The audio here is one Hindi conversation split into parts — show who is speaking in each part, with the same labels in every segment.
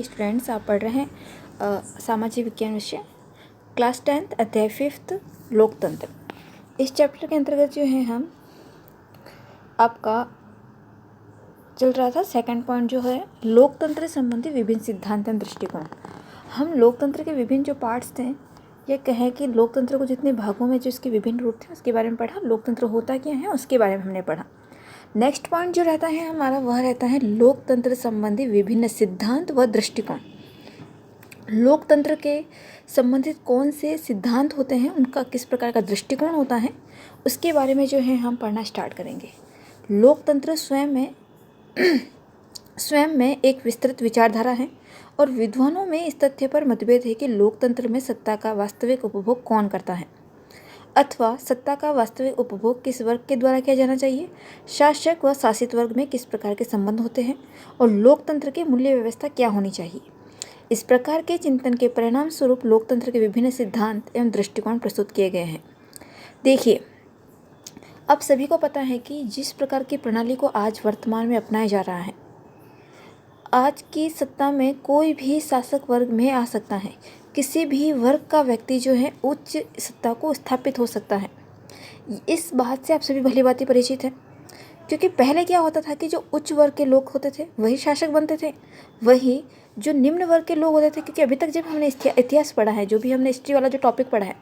Speaker 1: स्टूडेंट्स, आप पढ़ रहे हैं सामाजिक विज्ञान विषय क्लास 10th अध्याय 5th लोकतंत्र। इस चैप्टर के अंतर्गत जो है हम आपका चल रहा था सेकंड पॉइंट जो है लोकतंत्र से संबंधित विभिन्न सिद्धांत एवं दृष्टिकोण। हम लोकतंत्र के विभिन्न जो पार्ट्स थे ये कहें कि लोकतंत्र को जितने भागों में जो इसके विभिन्न रूप थे उसके बारे में पढ़ा, लोकतंत्र होता क्या है उसके बारे में हमने पढ़ा। नेक्स्ट पॉइंट जो रहता है हमारा वह रहता है लोकतंत्र संबंधी विभिन्न सिद्धांत व दृष्टिकोण। लोकतंत्र के संबंधित कौन से सिद्धांत होते हैं, उनका किस प्रकार का दृष्टिकोण होता है, उसके बारे में जो है हम पढ़ना स्टार्ट करेंगे। लोकतंत्र स्वयं में एक विस्तृत विचारधारा है और विद्वानों में इस तथ्य पर मतभेद है कि लोकतंत्र में सत्ता का वास्तविक उपभोग कौन करता है अथवा सत्ता का वास्तविक उपभोग किस वर्ग के द्वारा किया जाना चाहिए, शासक व शासित वर्ग में किस प्रकार के संबंध होते हैं और लोकतंत्र की मूल्य व्यवस्था क्या होनी चाहिए। इस प्रकार के चिंतन के परिणाम स्वरूप लोकतंत्र के विभिन्न सिद्धांत एवं दृष्टिकोण प्रस्तुत किए गए हैं। देखिए, अब सभी को पता है कि जिस प्रकार की प्रणाली को आज वर्तमान में अपनाया जा रहा है, आज की सत्ता में कोई भी शासक वर्ग में आ सकता है, किसी भी वर्ग का व्यक्ति जो है उच्च सत्ता को स्थापित हो सकता है। इस बात से आप सभी भली भांति परिचित हैं, क्योंकि पहले क्या होता था कि जो उच्च वर्ग के लोग होते थे वही शासक बनते थे, वही जो निम्न वर्ग के लोग होते थे। क्योंकि अभी तक जब हमने इतिहास पढ़ा है, जो भी हमने हिस्ट्री वाला जो टॉपिक पढ़ा है,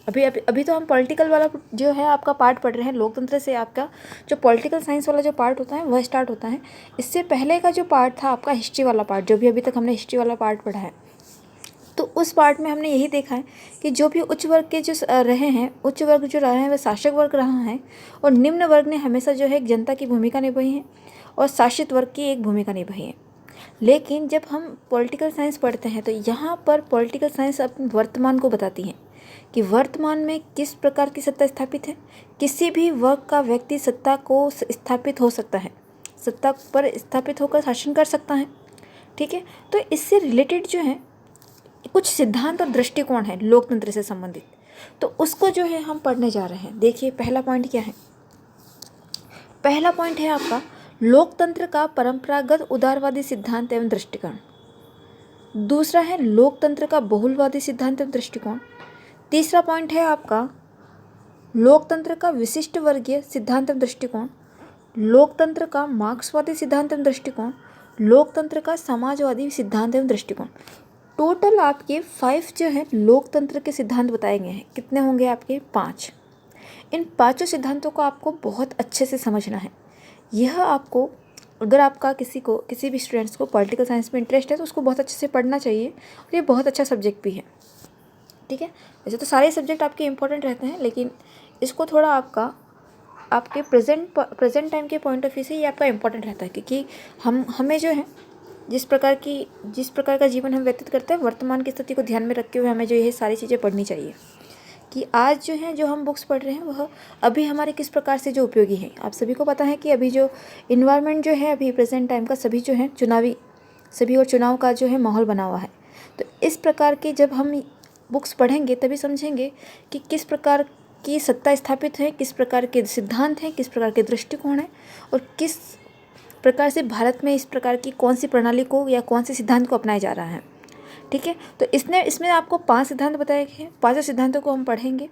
Speaker 1: अभी तो हम पॉलिटिकल वाला जो है आपका पार्ट पढ़ रहे हैं। लोकतंत्र से आपका जो पॉलिटिकल साइंस वाला जो पार्ट होता है वह स्टार्ट होता है। इससे पहले का जो पार्ट था आपका हिस्ट्री वाला पार्ट, जो भी अभी तक हमने हिस्ट्री वाला पार्ट पढ़ा है, तो उस पार्ट में हमने यही देखा है कि जो भी उच्च वर्ग के जो रहे हैं, उच्च वर्ग जो रहे हैं वह शासक वर्ग रहा है और निम्न वर्ग ने हमेशा जो है एक जनता की भूमिका निभाई है और शासित वर्ग की एक भूमिका निभाई है। लेकिन जब हम पॉलिटिकल साइंस पढ़ते हैं तो यहाँ पर पॉलिटिकल साइंस अपने वर्तमान को बताती है कि वर्तमान में किस प्रकार की सत्ता स्थापित है। किसी भी वर्ग का व्यक्ति सत्ता को स्थापित हो सकता है, सत्ता पर स्थापित होकर शासन कर सकता है। ठीक है, तो इससे रिलेटेड जो है कुछ सिद्धांत और दृष्टिकोण है लोकतंत्र से संबंधित, तो उसको जो है हम पढ़ने जा रहे हैं। देखिए, पहला पॉइंट क्या है। पहला पॉइंट है आपका लोकतंत्र का परंपरागत उदारवादी सिद्धांत एवं दृष्टिकोण। दूसरा है लोकतंत्र का बहुलवादी सिद्धांत एवं दृष्टिकोण। तीसरा पॉइंट है आपका लोकतंत्र का विशिष्ट वर्गीय सिद्धांत एवं दृष्टिकोण, लोकतंत्र का मार्क्सवादी सिद्धांत एवं दृष्टिकोण, लोकतंत्र का समाजवादी सिद्धांत एवं दृष्टिकोण। टोटल आपके 5 जो है लोकतंत्र के सिद्धांत बताए गए हैं। कितने होंगे आपके? 5। इन पांचों सिद्धांतों को आपको बहुत अच्छे से समझना है। यह आपको, अगर आपका किसी भी स्टूडेंट्स को पॉलिटिकल साइंस में इंटरेस्ट है तो उसको बहुत अच्छे से पढ़ना चाहिए और ये बहुत अच्छा सब्जेक्ट भी है। ठीक है, वैसे तो सारे सब्जेक्ट आपके इंपॉर्टेंट रहते हैं, लेकिन इसको थोड़ा आपके प्रेजेंट टाइम के पॉइंट ऑफ व्यू से ये आपका इंपॉर्टेंट रहता है, क्योंकि हमें जो है जिस प्रकार का जीवन हम व्यतीत करते हैं, वर्तमान की स्थिति को ध्यान में रखते हुए हमें जो ये सारी चीज़ें पढ़नी चाहिए कि आज जो है जो हम बुक्स पढ़ रहे हैं वह अभी हमारे किस प्रकार से जो उपयोगी है। आप सभी को पता है कि अभी जो इन्वायरमेंट जो है अभी प्रेजेंट टाइम का सभी जो है चुनाव का जो है माहौल बना हुआ है। तो इस प्रकार के जब हम बुक्स पढ़ेंगे तभी समझेंगे कि किस प्रकार की सत्ता स्थापित है, किस प्रकार के सिद्धांत हैं, किस प्रकार के दृष्टिकोण हैं और किस प्रकार से भारत में इस प्रकार की कौन सी प्रणाली को या कौन से सिद्धांत को अपनाया जा रहा है। ठीक है, तो इसमें आपको 5 सिद्धांत बताए गए हैं। 5 सिद्धांतों को हम पढ़ेंगे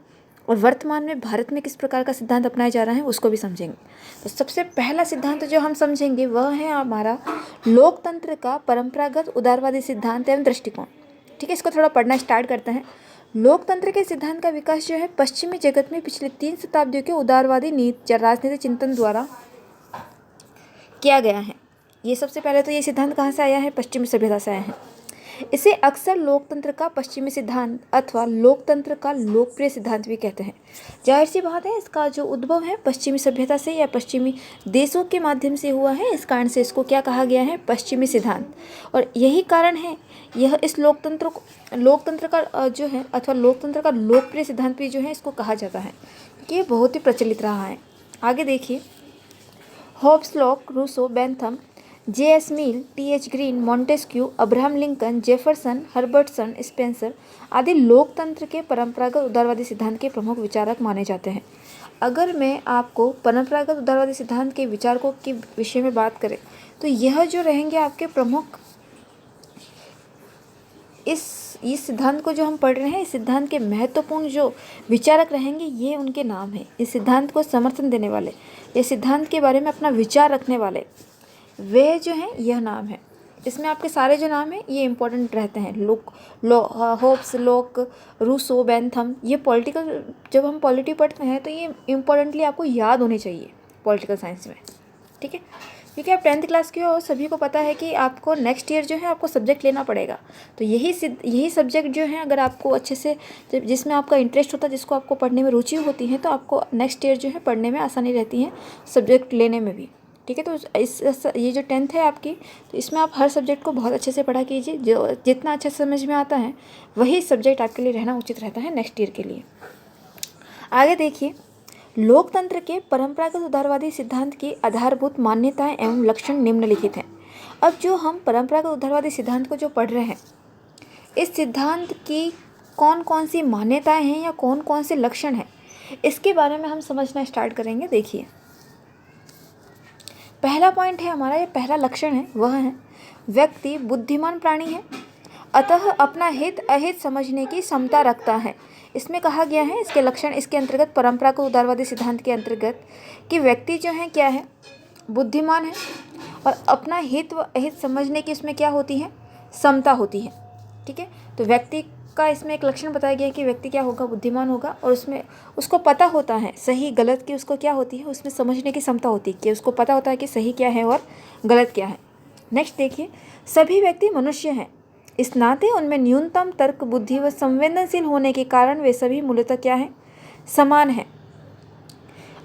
Speaker 1: और वर्तमान में भारत में किस प्रकार का सिद्धांत अपनाया जा रहा है उसको भी समझेंगे। तो सबसे पहला सिद्धांत जो हम समझेंगे वह है हमारा लोकतंत्र का परंपरागत उदारवादी सिद्धांत एवं दृष्टिकोण। ठीक है, इसको थोड़ा पढ़ना स्टार्ट करते हैं। लोकतंत्र के सिद्धांत का विकास जो है पश्चिमी जगत में पिछले 3 शताब्दियों के उदारवादी राजनीतिक चिंतन द्वारा किया गया है। ये सबसे पहले तो ये सिद्धांत कहाँ से आया है? पश्चिमी सभ्यता से आया है। इसे अक्सर लोकतंत्र का पश्चिमी सिद्धांत अथवा लोकतंत्र का लोकप्रिय सिद्धांत भी कहते हैं। जाहिर सी बात है, इसका जो उद्भव है पश्चिमी सभ्यता से या पश्चिमी देशों के माध्यम से हुआ है, इस कारण से इसको क्या कहा गया है? पश्चिमी सिद्धांत। और यही कारण है यह इस लोकतंत्र का जो है अथवा लोकतंत्र का लोकप्रिय सिद्धांत भी जो है इसको कहा जाता है, क्योंकि ये बहुत ही प्रचलित रहा है। आगे देखिए, Hobbes, Locke, Rousseau, Bentham, J.S. Mill, T.H. Green, Montesquieu, Abraham Lincoln, Jefferson, Herbertson, Spencer आदि लोकतंत्र के परंपरागत उदारवादी सिद्धांत के प्रमुख विचारक माने जाते हैं। अगर मैं आपको परंपरागत उदारवादी सिद्धांत के विचारकों के विषय में बात करें तो यह जो रहेंगे आपके प्रमुख इस सिद्धांत को जो हम पढ़ रहे हैं, इस सिद्धांत के महत्वपूर्ण जो विचारक रहेंगे ये उनके नाम हैं। इस सिद्धांत को समर्थन देने वाले, इस सिद्धांत के बारे में अपना विचार रखने वाले, वे जो हैं यह नाम है। इसमें आपके सारे जो नाम हैं ये इंपॉर्टेंट रहते हैं। होब्स, लोक, रूसो, बेंथम, ये पॉलिटिकल, जब हम पॉलिटी पढ़ते हैं तो ये इंपॉर्टेंटली आपको याद होने चाहिए पॉलिटिकल साइंस में, ठीक है। क्योंकि आप 10th क्लास के हो, सभी को पता है कि आपको नेक्स्ट ईयर जो है आपको सब्जेक्ट लेना पड़ेगा। तो यही सब्जेक्ट जो है अगर आपको अच्छे से, जिसमें आपका इंटरेस्ट होता है, जिसको आपको पढ़ने में रुचि होती है, तो आपको नेक्स्ट ईयर जो है पढ़ने में आसानी रहती है, सब्जेक्ट लेने में भी, ठीक है। तो ये जो 10th है आपकी, तो इसमें आप हर सब्जेक्ट को बहुत अच्छे से पढ़ा कीजिए। जो जितना अच्छा समझ में आता है वही सब्जेक्ट आपके लिए रहना उचित रहता है नेक्स्ट ईयर के लिए। आगे देखिए, लोकतंत्र के परंपरागत उदारवादी सिद्धांत की आधारभूत मान्यताएं एवं लक्षण निम्नलिखित हैं। अब जो हम परंपरागत उदारवादी सिद्धांत को जो पढ़ रहे हैं, इस सिद्धांत की कौन कौन सी मान्यताएं हैं या कौन कौन से लक्षण हैं, इसके बारे में हम समझना स्टार्ट करेंगे। देखिए, पहला पॉइंट है हमारा, ये पहला लक्षण है, वह है व्यक्ति बुद्धिमान प्राणी है, अतः अपना हित अहित समझने की क्षमता रखता है। इसमें कहा गया है, इसके लक्षण, इसके अंतर्गत परंपरागत उदारवादी सिद्धांत के अंतर्गत कि व्यक्ति जो है क्या है, बुद्धिमान है और अपना हित व अहित समझने की इसमें क्या होती है, क्षमता होती है, ठीक है। तो व्यक्ति का इसमें एक लक्षण बताया गया है कि व्यक्ति क्या होगा, बुद्धिमान होगा और उसमें उसको पता होता है सही गलत की, उसको क्या होती है, उसमें समझने की क्षमता होती है कि उसको पता होता है कि सही क्या है और गलत क्या है। नेक्स्ट देखिए, सभी व्यक्ति मनुष्य हैं, इस नाते उनमें न्यूनतम तर्क बुद्धि व संवेदनशील होने के कारण वे सभी मूलतः क्या हैं, समान हैं।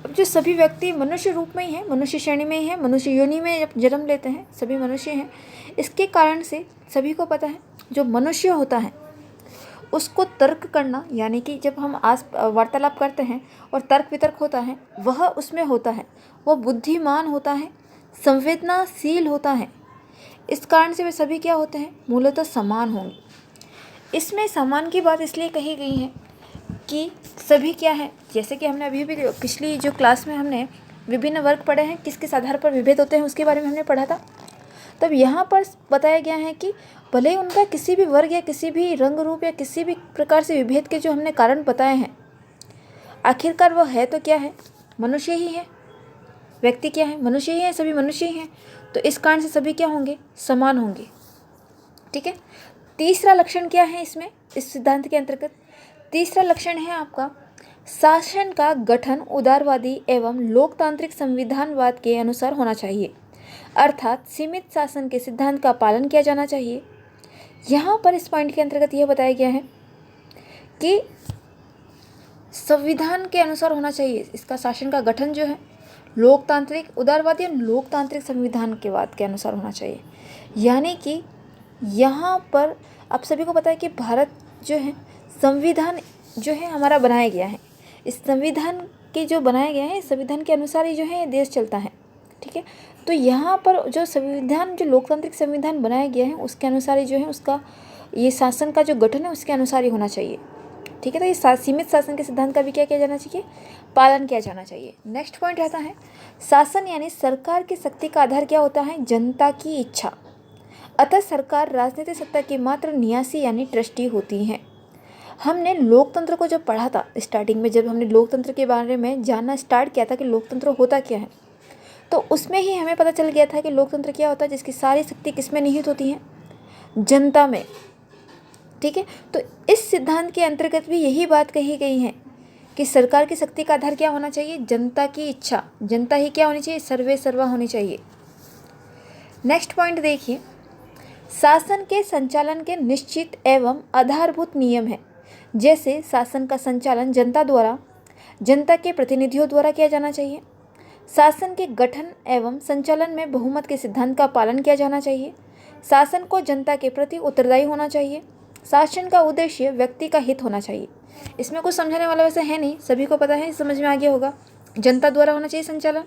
Speaker 1: अब जो सभी व्यक्ति मनुष्य रूप में ही हैं, मनुष्य श्रेणी में ही हैं, मनुष्य योनि में जब जन्म लेते हैं सभी मनुष्य हैं, इसके कारण से सभी को पता है जो मनुष्य होता है उसको तर्क करना, यानी कि जब हम वार्तालाप करते हैं और तर्क वितर्क होता है वह उसमें होता है, वो बुद्धिमान होता है, संवेदनाशील होता है। इस कारण से वे सभी क्या होते हैं, मूलतः समान होंगे। इसमें समान की बात इसलिए कही गई है कि सभी क्या है, जैसे कि हमने अभी भी पिछली जो क्लास में हमने विभिन्न वर्ग पढ़े हैं, किस किस आधार पर विभेद होते हैं उसके बारे में हमने पढ़ा था। तब यहाँ पर बताया गया है कि भले ही उनका किसी भी वर्ग या किसी भी रंग रूप या किसी भी प्रकार से विभेद के जो हमने कारण बताए हैं, आखिरकार वह है तो क्या है, मनुष्य ही है। व्यक्ति क्या है, मनुष्य ही है, सभी मनुष्य ही हैं। तो इस कारण से सभी क्या होंगे, समान होंगे, ठीक है। तीसरा लक्षण क्या है इसमें, इस सिद्धांत के अंतर्गत तीसरा लक्षण है आपका, शासन का गठन उदारवादी एवं लोकतांत्रिक संविधानवाद के अनुसार होना चाहिए, अर्थात सीमित शासन के सिद्धांत का पालन किया जाना चाहिए। यहाँ पर इस पॉइंट के अंतर्गत यह बताया गया है कि संविधान के अनुसार होना चाहिए, इसका शासन का गठन जो है लोकतांत्रिक, उदारवादी और लोकतांत्रिक संविधान के वाद के अनुसार होना चाहिए। यानी कि यहाँ पर आप सभी को पता है कि भारत जो है, संविधान जो है हमारा बनाया गया है, इस संविधान के जो बनाया गया है, इस संविधान के अनुसार ही जो है ये देश चलता है, ठीक है। तो यहाँ पर जो संविधान, जो लोकतांत्रिक संविधान बनाया गया है उसके अनुसार ही जो है उसका ये शासन का जो गठन है उसके अनुसार ही होना चाहिए, ठीक है। तो ये सीमित शासन के सिद्धांत का भी क्या किया जाना चाहिए, पालन किया जाना चाहिए। नेक्स्ट पॉइंट रहता है, शासन यानी सरकार की शक्ति का आधार क्या होता है, जनता की इच्छा, अतः सरकार राजनीतिक सत्ता की मात्र न्यासी यानी ट्रस्टी होती है। हमने लोकतंत्र को जब पढ़ा था स्टार्टिंग में, जब हमने लोकतंत्र के बारे में जानना स्टार्ट किया था कि लोकतंत्र होता क्या है, तो उसमें ही हमें पता चल गया था कि लोकतंत्र क्या होता है, जिसकी सारी शक्ति किसमें निहित होती है, जनता में, ठीक है। तो इस सिद्धांत के अंतर्गत भी यही बात कही गई है कि सरकार की शक्ति का आधार क्या होना चाहिए, जनता की इच्छा, जनता ही क्या होनी चाहिए, सर्वे सर्वा होनी चाहिए। नेक्स्ट पॉइंट देखिए, शासन के संचालन के निश्चित एवं आधारभूत नियम हैं, जैसे शासन का संचालन जनता द्वारा, जनता के प्रतिनिधियों द्वारा किया जाना चाहिए। शासन के गठन एवं संचालन में बहुमत के सिद्धांत का पालन किया जाना चाहिए। शासन को जनता के प्रति उत्तरदायी होना चाहिए। शासन का उद्देश्य व्यक्ति का हित होना चाहिए। इसमें कुछ समझाने वाला वैसे है नहीं, सभी को पता है, समझ में आ गया होगा। जनता द्वारा होना चाहिए संचालन।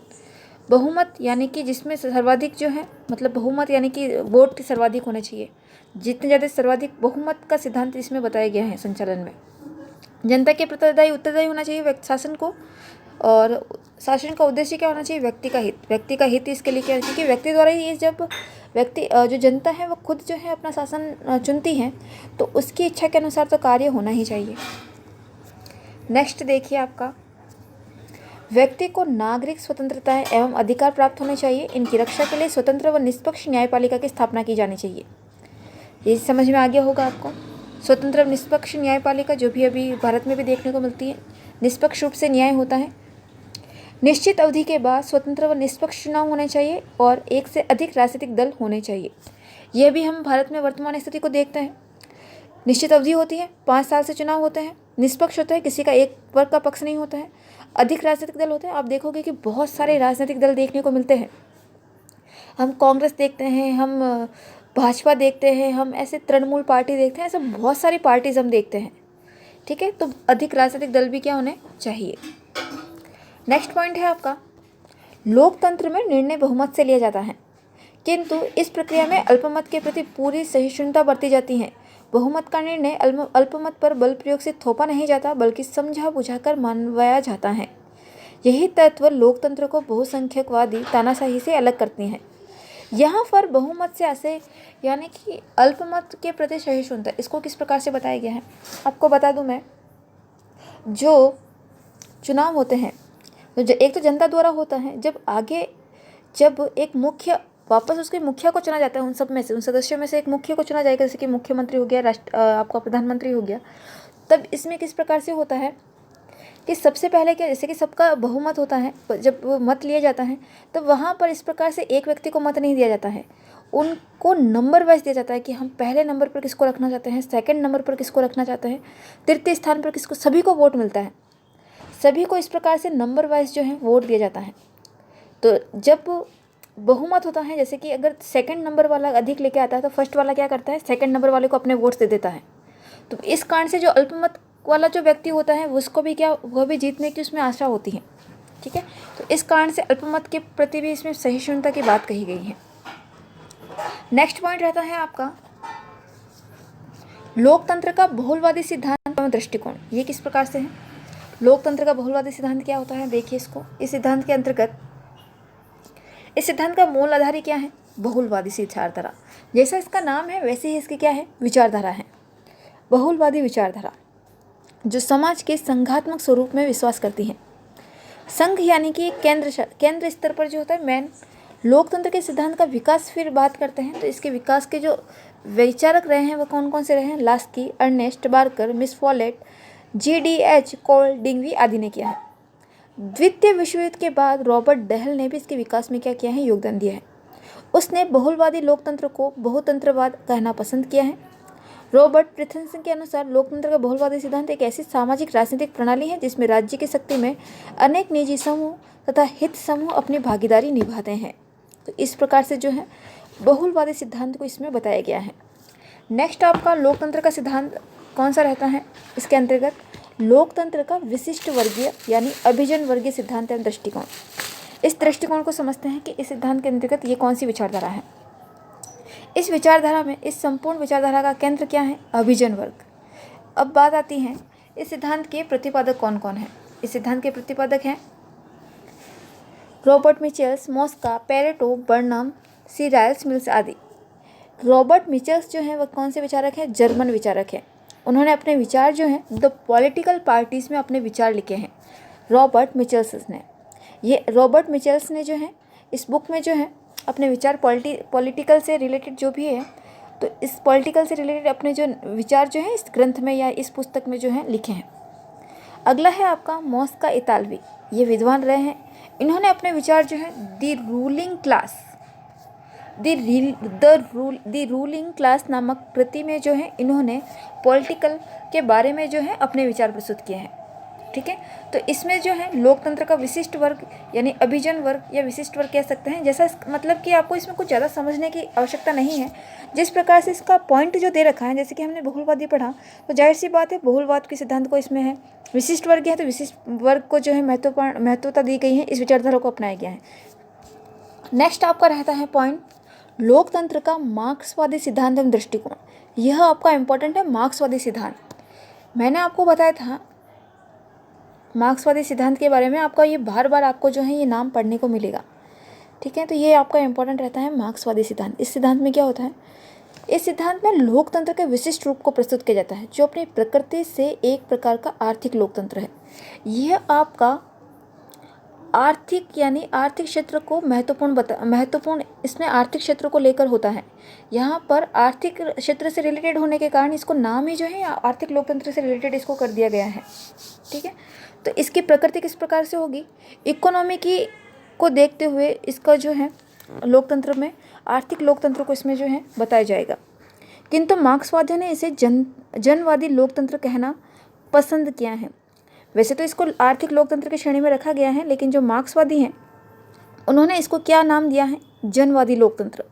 Speaker 1: बहुमत यानी कि जिसमें सर्वाधिक जो है, मतलब बहुमत यानी कि वोट सर्वाधिक होने चाहिए, जितने ज़्यादा सर्वाधिक बहुमत का सिद्धांत इसमें बताया गया है संचालन में। जनता के प्रति उत्तरदायी होना चाहिए शासन को। और शासन का उद्देश्य क्या होना चाहिए? व्यक्ति का हित। व्यक्ति का हित इसके लिए क्या है? क्योंकि व्यक्ति द्वारा ही जब व्यक्ति जो जनता है वो खुद जो है अपना शासन चुनती है, तो उसकी इच्छा के अनुसार तो कार्य होना ही चाहिए। नेक्स्ट देखिए आपका, व्यक्ति को नागरिक स्वतंत्रताएं एवं अधिकार प्राप्त होने चाहिए। इनकी रक्षा के लिए स्वतंत्र व निष्पक्ष न्यायपालिका की स्थापना की जानी चाहिए। ये समझ में आ गया होगा आपको। स्वतंत्र व निष्पक्ष न्यायपालिका जो भी अभी भारत में भी देखने को मिलती है, निष्पक्ष रूप से न्याय होता है। निश्चित अवधि के बाद स्वतंत्र व निष्पक्ष चुनाव होने चाहिए और एक से अधिक राजनीतिक दल होने चाहिए। यह भी हम भारत में वर्तमान स्थिति को देखते हैं। निश्चित अवधि होती है, 5 साल से चुनाव होते हैं, निष्पक्ष होता है, किसी का एक वर्ग का पक्ष नहीं होता है, अधिक राजनीतिक दल होते हैं। आप देखोगे कि बहुत सारे राजनीतिक दल देखने को मिलते हैं। हम कांग्रेस देखते हैं, हम भाजपा देखते हैं, हम ऐसे तृणमूल पार्टी देखते हैं, ऐसे बहुत सारी पार्टीज हम देखते हैं। ठीक है, तो अधिक राजनीतिक दल भी क्या होने चाहिए। नेक्स्ट पॉइंट है आपका, लोकतंत्र में निर्णय बहुमत से लिया जाता है, किंतु इस प्रक्रिया में अल्पमत के प्रति पूरी सहिष्णुता बरती जाती है। बहुमत का निर्णय अल्पमत पर बल प्रयोग से थोपा नहीं जाता, बल्कि समझा बुझाकर मानवाया जाता है। यही तत्व लोकतंत्र को बहुसंख्यकवादी तानाशाही से अलग करते हैं। यहाँ पर बहुमत से ऐसे यानी कि अल्पमत के प्रति सहिष्णुता, इसको किस प्रकार से बताया गया है आपको बता दूं मैं। जो चुनाव होते हैं तो एक तो जनता द्वारा होता है, जब एक मुख्य वापस उसके मुखिया को चुना जाता है, उन सब में से, उन सदस्यों में से एक मुखिया को चुना जाएगा, जैसे कि मुख्यमंत्री हो गया, आपका प्रधानमंत्री हो गया। तब इसमें किस प्रकार से होता है कि सबसे पहले क्या, जैसे कि सबका बहुमत होता है, जब वो मत लिया जाता है तो वहाँ पर इस प्रकार से एक व्यक्ति को मत नहीं दिया जाता है, उनको नंबर वाइज दिया जाता है कि हम पहले नंबर पर किसको रखना चाहते हैं, सेकंड नंबर पर किसको रखना चाहते हैं, तृतीय स्थान पर किसको, सभी को वोट मिलता है। सभी को इस प्रकार से नंबर वाइज जो है वोट दिया जाता है। तो जब बहुमत होता है, जैसे कि अगर सेकंड नंबर वाला अधिक लेके आता है तो फर्स्ट वाला क्या करता है, सेकंड नंबर वाले को अपने वोट्स दे देता है। तो इस कारण से जो अल्पमत वाला जो व्यक्ति होता है उसको भी क्या, वह भी जीतने की उसमें आशा होती है। ठीक है, तो इस कारण से अल्पमत के प्रति भी इसमें सहिष्णुता की बात कही गई है। नेक्स्ट पॉइंट रहता है आपका, लोकतंत्र का बहुलवादी सिद्धांत एवं दृष्टिकोण। ये किस प्रकार से है? लोकतंत्र का बहुलवादी सिद्धांत क्या होता है, देखिए इसको। इस सिद्धांत के अंतर्गत, इस सिद्धांत का मूल आधार ही क्या है? बहुलवादी विचारधारा। जैसा इसका नाम है वैसे ही इसकी क्या है, विचारधारा है। बहुलवादी विचारधारा जो समाज के संघात्मक स्वरूप में विश्वास करती है। संघ यानी कि केंद्र स्तर पर जो होता है मेन। लोकतंत्र के सिद्धांत का विकास फिर बात करते हैं, तो इसके विकास के जो विचारक रहे हैं वो कौन कौन से रहे हैं? Laski, Ernest Barker, Miss Follett, GDH Cole, डिंगवी आदि ने किया है। द्वितीय विश्व युद्ध के बाद रॉबर्ट डहल ने भी इसके विकास में क्या किया है, योगदान दिया है। उसने बहुलवादी लोकतंत्र को बहुतंत्रवाद कहना पसंद किया है। रॉबर्ट प्रिथनसन के अनुसार लोकतंत्र का बहुलवादी सिद्धांत एक ऐसी सामाजिक राजनीतिक प्रणाली है जिसमें राज्य की शक्ति में अनेक निजी समूह तथा हित समूह अपनी भागीदारी निभाते हैं। तो इस प्रकार से जो है बहुलवादी सिद्धांत को इसमें बताया गया है। नेक्स्ट आपका लोकतंत्र का सिद्धांत कौन सा रहता है? इसके अंतर्गत लोकतंत्र का विशिष्ट वर्गीय यानी अभिजन वर्गीय सिद्धांत एवं दृष्टिकोण। इस दृष्टिकोण को समझते हैं कि इस सिद्धांत के अंतर्गत ये कौन सी विचारधारा है। इस विचारधारा में, इस संपूर्ण विचारधारा का केंद्र क्या है? अभिजन वर्ग। अब बात आती है इस सिद्धांत के प्रतिपादक कौन कौन है। इस सिद्धांत के प्रतिपादक हैं रॉबर्ट मिचेल्स, मॉस्का, पेरेटो, बर्नम, सी राइल्स मिल्स आदि। रॉबर्ट मिचेल्स जो हैं वह कौन से विचारक हैं? जर्मन विचारक हैं। उन्होंने अपने विचार जो हैं द पॉलिटिकल पार्टीज में अपने विचार लिखे हैं रॉबर्ट मिचेल्स ने। ये रॉबर्ट मिचेल्स ने जो है इस बुक में जो है अपने विचार पॉलिटिकल से रिलेटेड जो भी है, तो इस पॉलिटिकल से रिलेटेड अपने जो विचार जो है इस ग्रंथ में या इस पुस्तक में जो है लिखे हैं। अगला है आपका मॉस्का इतालवी। ये विद्वान रहे हैं। इन्होंने अपने विचार जो है द रूलिंग क्लास नामक कृति में जो है इन्होंने पॉलिटिकल के बारे में जो है अपने विचार प्रस्तुत किए हैं। ठीक है, तो इसमें जो है लोकतंत्र का विशिष्ट वर्ग यानी अभिजन वर्ग या विशिष्ट वर्ग कह सकते हैं। जैसा मतलब कि आपको इसमें कुछ ज़्यादा समझने की आवश्यकता नहीं है। जिस प्रकार से इसका पॉइंट जो दे रखा है, जैसे कि हमने बहुलवादी पढ़ा, तो जाहिर सी बात है बहुलवाद के सिद्धांत को इसमें है। विशिष्ट वर्ग है तो विशिष्ट वर्ग को जो है महत्वता दी गई है, इस विचारधारा को अपनाया गया है। नेक्स्ट आपका रहता है पॉइंट लोकतंत्र का मार्क्सवादी सिद्धांत एवं दृष्टिकोण। यह आपका इम्पोर्टेंट है, मार्क्सवादी सिद्धांत। मैंने आपको बताया था मार्क्सवादी सिद्धांत के बारे में आपका ये बार बार आपको जो है ये नाम पढ़ने को मिलेगा। ठीक है, तो ये आपका इंपॉर्टेंट रहता है मार्क्सवादी सिद्धांत। इस सिद्धांत में क्या होता है, इस सिद्धांत में लोकतंत्र के विशिष्ट रूप को प्रस्तुत किया जाता है जो अपनी प्रकृति से एक प्रकार का आर्थिक लोकतंत्र है। यह आपका आर्थिक यानी आर्थिक क्षेत्र को महत्वपूर्ण इसमें आर्थिक क्षेत्र को लेकर होता है। यहाँ पर आर्थिक क्षेत्र से रिलेटेड होने के कारण इसको नाम ही जो है आर्थिक लोकतंत्र से रिलेटेड इसको कर दिया गया है। ठीक है, तो इसकी प्रकृति किस प्रकार से होगी, इकोनॉमी की को देखते हुए इसका जो है लोकतंत्र में आर्थिक लोकतंत्र को इसमें जो है बताया जाएगा। किंतु मार्क्सवादियों ने इसे जनवादी लोकतंत्र कहना पसंद किया है। वैसे तो इसको आर्थिक लोकतंत्र की श्रेणी में रखा गया है, लेकिन जो मार्क्सवादी हैं उन्होंने इसको क्या नाम दिया है, जनवादी लोकतंत्र।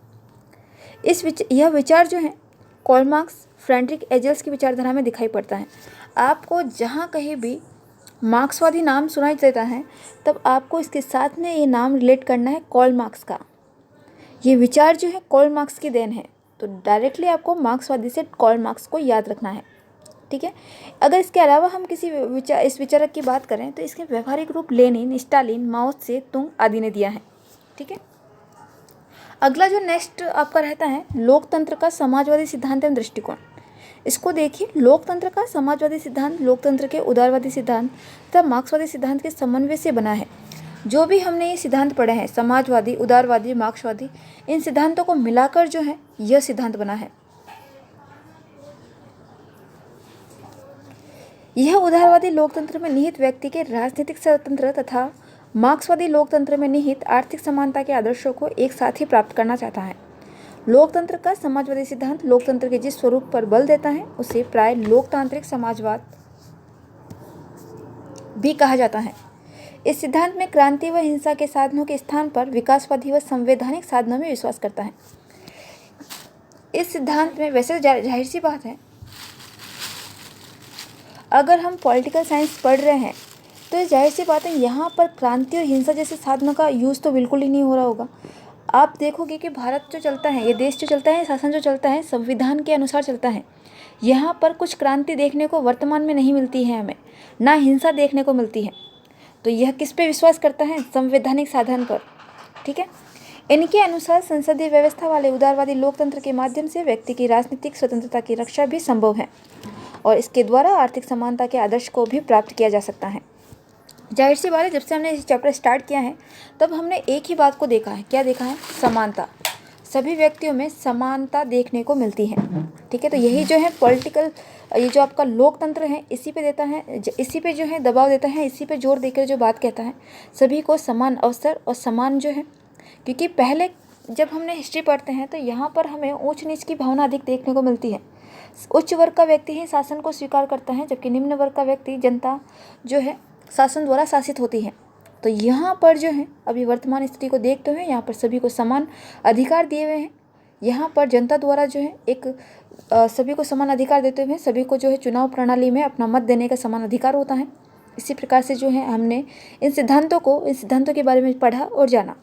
Speaker 1: यह विचार जो है कार्ल मार्क्स, फ्रेडरिक एंजेल्स की विचारधारा में दिखाई पड़ता है। आपको जहाँ कहीं भी मार्क्सवादी नाम सुनाई देता है तब आपको इसके साथ में ये नाम रिलेट करना है कार्ल मार्क्स का। ये विचार जो है कार्ल मार्क्स की देन है, तो डायरेक्टली आपको मार्क्सवादी से कार्ल मार्क्स को याद रखना है। ठीक है, अगर इसके अलावा हम किसी इस विचारक की बात करें तो इसके व्यवहारिक रूप लेनिन, स्टालिन, माओ से तुंग आदि ने दिया है। ठीक है, अगला जो नेक्स्ट आपका रहता है लोकतंत्र का समाजवादी सिद्धांत एवं दृष्टिकोण। इसको देखिए, लोकतंत्र का समाजवादी सिद्धांत लोकतंत्र के उदारवादी सिद्धांत तथा मार्क्सवादी सिद्धांत के समन्वय से बना है। जो भी हमने ये सिद्धांत पढ़े हैं, समाजवादी, उदारवादी, मार्क्सवादी, इन सिद्धांतों को मिलाकर जो है यह सिद्धांत बना है। यह उदारवादी लोकतंत्र में निहित व्यक्ति के राजनीतिक स्वतंत्र तथा मार्क्सवादी लोकतंत्र में निहित आर्थिक समानता के आदर्शों को एक साथ ही प्राप्त करना चाहता है। लोकतंत्र का समाजवादी सिद्धांत लोकतंत्र के जिस स्वरूप पर बल देता है उसे प्राय लोकतांत्रिक समाजवाद भी कहा जाता है। इस सिद्धांत में क्रांति व हिंसा के साधनों के स्थान पर विकासवादी व संवैधानिक साधनों में विश्वास करता है। इस सिद्धांत में वैसे जाहिर सी बात है, अगर हम पॉलिटिकल साइंस पढ़ रहे हैं तो जाहिर सी बात है यहाँ पर क्रांति और हिंसा जैसे साधनों का यूज़ तो बिल्कुल ही नहीं हो रहा होगा। आप देखोगे कि भारत जो चलता है, ये देश जो चलता है, शासन जो चलता है, संविधान के अनुसार चलता है। यहाँ पर कुछ क्रांति देखने को वर्तमान में नहीं मिलती है, हमें ना हिंसा देखने को मिलती है। तो यह किस पे विश्वास करता है, संवैधानिक साधन पर। ठीक है, इनके अनुसार संसदीय व्यवस्था वाले उदारवादी लोकतंत्र के माध्यम से व्यक्ति की राजनीतिक स्वतंत्रता की रक्षा भी संभव है और इसके द्वारा आर्थिक समानता के आदर्श को भी प्राप्त किया जा सकता है। जाहिर सी बात है, जब से हमने इस चैप्टर स्टार्ट किया है तब हमने एक ही बात को देखा है, क्या देखा है, समानता। सभी व्यक्तियों में समानता देखने को मिलती है। ठीक है, तो यही जो है पॉलिटिकल, ये जो आपका लोकतंत्र है इसी पे देता है, इसी पे जो है दबाव देता है, इसी पे जोर देकर जो बात कहता है, सभी को समान अवसर और समान जो है, क्योंकि पहले जब हमने हिस्ट्री पढ़ते हैं तो यहाँ पर हमें ऊंच नीच की भावना अधिक देखने को मिलती है। उच्च वर्ग का व्यक्ति ही शासन को स्वीकार करता है, जबकि निम्न वर्ग का व्यक्ति, जनता जो है शासन द्वारा शासित होती है। तो यहाँ पर जो है अभी वर्तमान स्थिति को देखते हुए यहाँ पर सभी को समान अधिकार दिए हुए हैं। यहाँ पर जनता द्वारा जो है एक सभी को समान अधिकार देते हुए सभी को जो है चुनाव प्रणाली में अपना मत देने का समान अधिकार होता है। इसी प्रकार से जो है हमने इन सिद्धांतों के बारे में पढ़ा और जाना।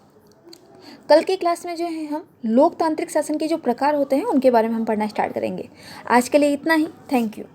Speaker 1: कल की क्लास में जो है हम लोकतांत्रिक शासन के जो प्रकार होते हैं उनके बारे में हम पढ़ना स्टार्ट करेंगे। आज के लिए इतना ही। Thank you.